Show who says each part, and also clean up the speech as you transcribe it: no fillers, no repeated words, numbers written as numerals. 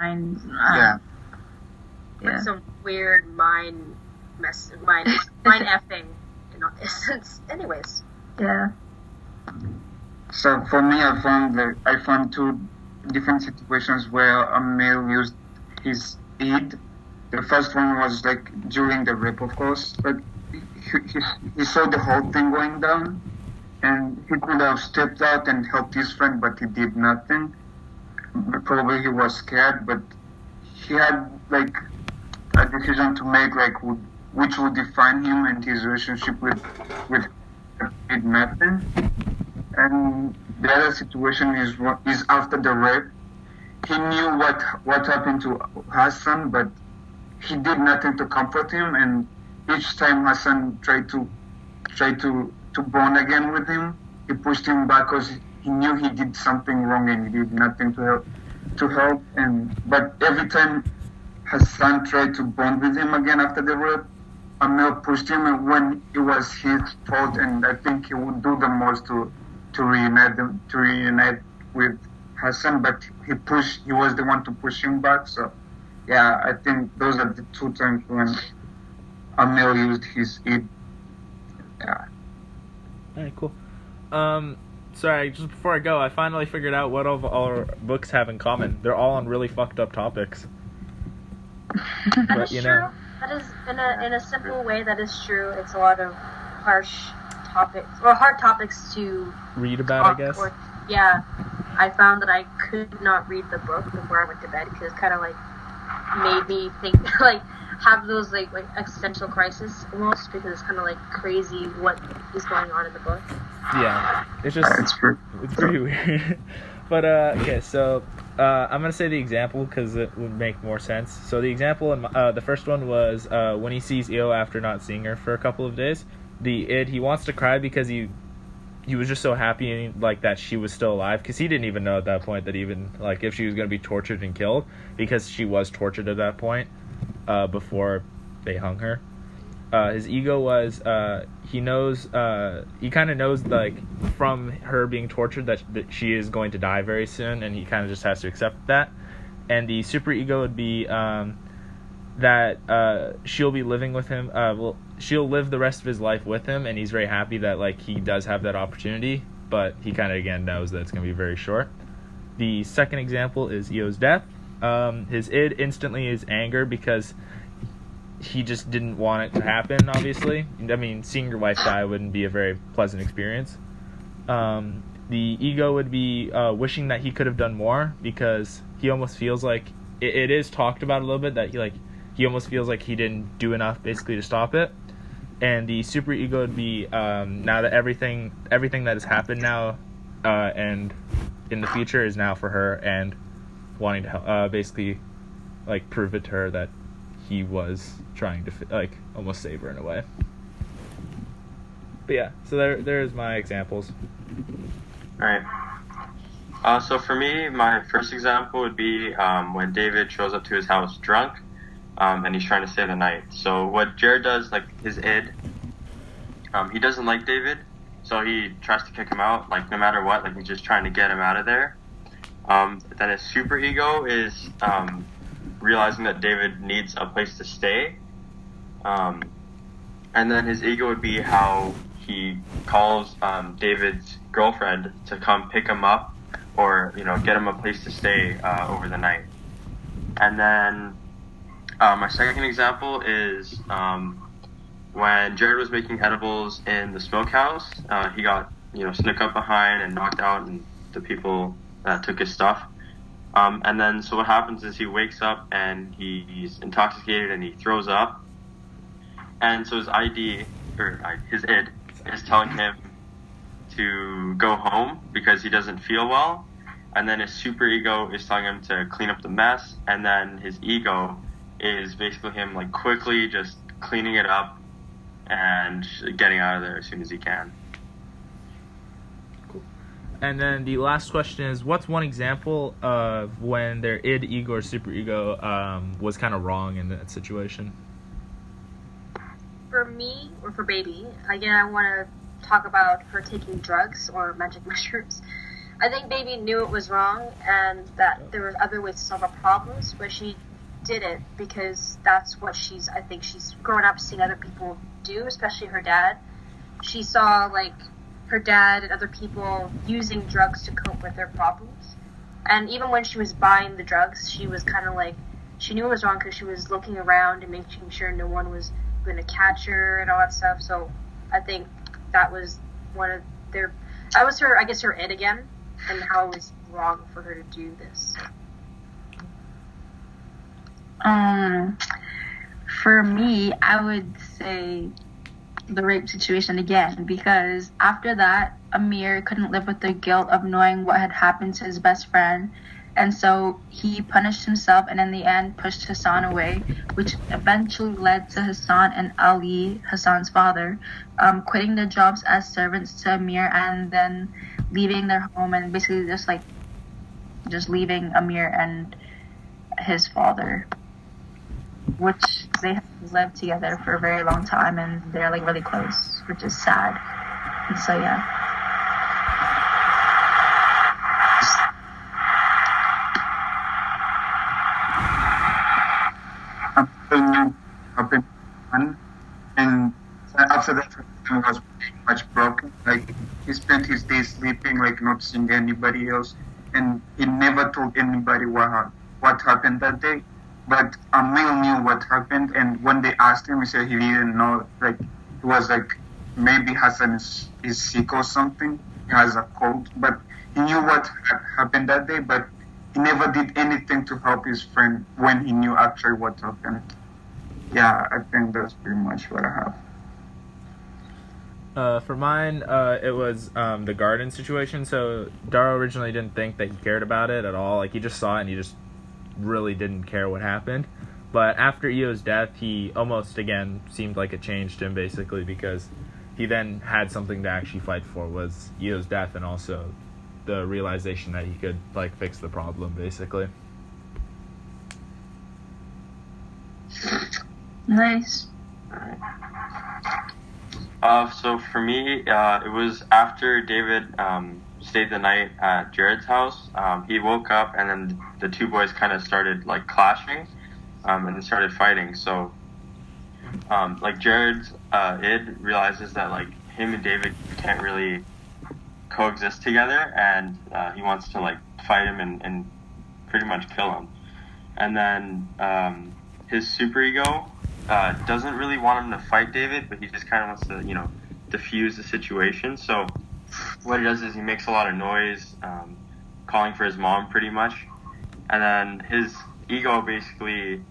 Speaker 1: Yeah.
Speaker 2: Like some weird mind effing, essence. Anyways.
Speaker 3: Yeah.
Speaker 1: So for me, I found two different situations where a male used his id. The first one was like during the rape, of course, but he saw the whole thing going down, and he could have stepped out and helped his friend, but he did nothing. Probably he was scared, but he had like a decision to make, like which would define him and his relationship with did nothing. And the other situation is after the rape. He knew what happened to Hassan, but he did nothing to comfort him. And each time Hassan tried to bond again with him, he pushed him back because he knew he did something wrong and he did nothing to help. But every time Hassan tried to bond with him again after the rape, Amel pushed him when it was his fault, and I think he would do the most to reunite with Hassan, but he was the one to push him back. So yeah, I think those are the two times when Amel used his id. Yeah.
Speaker 4: Alright, cool. Sorry, just before I go, I finally figured out what all of our books have in common. They're all on really fucked up topics.
Speaker 2: That is true. That is in a simple way. That is true. It's a lot of harsh topics or hard topics to
Speaker 4: read about, I guess.
Speaker 2: Yeah, I found that I could not read the book before I went to bed because it kind of like made me think like have those like existential crisis almost, because it's kind of like crazy what is going on in the book.
Speaker 4: Yeah, it's just it's pretty weird. But okay, so I'm gonna say the example because it would make more sense. So the example in the first one was when he sees Io after not seeing her for a couple of days. He wants to cry because he was just so happy like that she was still alive, because he didn't even know at that point that even like if she was gonna be tortured and killed, because she was tortured at that point before they hung her. His ego was he kind of knows like from her being tortured that she is going to die very soon, and he kind of just has to accept that. And the super ego would be that she'll be living with him. She'll live the rest of his life with him, and he's very happy that like he does have that opportunity, but he kind of again knows that it's going to be very short. The second example is Io's death. His id instantly is anger because he just didn't want it to happen, obviously. I mean, seeing your wife die wouldn't be a very pleasant experience. The ego would be wishing that he could have done more, because he almost feels like it is talked about a little bit that he almost feels like he didn't do enough basically to stop it. And the super ego would be now that everything that has happened now and in the future is now for her, and wanting to basically like prove it to her that he was trying to like almost save her in a way. But yeah, so there's my examples.
Speaker 5: Alright. So for me, my first example would be when David shows up to his house drunk, and he's trying to stay the night. So what Jared does, like his id, he doesn't like David, so he tries to kick him out, like no matter what, like he's just trying to get him out of there. Then his super ego is realizing that David needs a place to stay. And then his ego would be how he calls David's girlfriend to come pick him up, or get him a place to stay over the night. And then my second example is when Jared was making edibles in the smokehouse. He got snuck up behind and knocked out, and the people that took his stuff. And then so what happens is he wakes up and he's intoxicated and he throws up. And so his his id is telling him to go home because he doesn't feel well. And then his super ego is telling him to clean up the mess. And then his ego is basically him like quickly just cleaning it up and getting out of there as soon as he can.
Speaker 4: And then the last question is, what's one example of when their id, ego, or super ego was kind of wrong in that situation?
Speaker 2: For me, or for Baby, again, I want to talk about her taking drugs or magic mushrooms. I think Baby knew it was wrong and that there were other ways to solve our problems, but she did it because that's what she's grown up seeing other people do, especially her dad. She saw, like, her dad and other people using drugs to cope with their problems. And even when she was buying the drugs, she was kind of like, she knew it was wrong because she was looking around and making sure no one was going to catch her and all that stuff. So I think that was that was her, I guess, her it again, and how it was wrong for her to do this.
Speaker 3: For me, I would say the rape situation again, because after that, Amir couldn't live with the guilt of knowing what had happened to his best friend, and so he punished himself and in the end pushed Hassan away, which eventually led to Hassan and Ali, Hassan's father, quitting their jobs as servants to Amir and then leaving their home and basically just leaving Amir and his father, which they have lived together for a very long time and they're like really close, which is sad. And so yeah.
Speaker 1: Happened, and after that, he was pretty much broken. Like, he spent his days sleeping, like not seeing anybody else, and he never told anybody what happened that day. But Emil knew what happened, and when they asked him, he said he didn't know. Like, he was like, maybe Hassan is sick or something. He has a cold, but he knew what had happened that day. But he never did anything to help his friend when he knew actually what happened. Yeah, I think that's pretty much what I have.
Speaker 4: For mine, it was the garden situation. So Dara originally didn't think that he cared about it at all. Like, he just saw it and he just really didn't care what happened. But after Io's death, he almost again seemed like it changed him, basically, because he then had something to actually fight for, was Io's death and also the realization that he could like fix the problem, basically.
Speaker 3: Nice.
Speaker 5: So for me, it was after David stayed the night at Jared's house. He woke up and then the two boys kind of started like clashing, and then started fighting. So, like Jared's id realizes that like him and David can't really coexist together, and he wants to like fight him and pretty much kill him. And then his superego doesn't really want him to fight David, but he just kind of wants to, diffuse the situation. So what he does is he makes a lot of noise, calling for his mom pretty much. And then his ego basically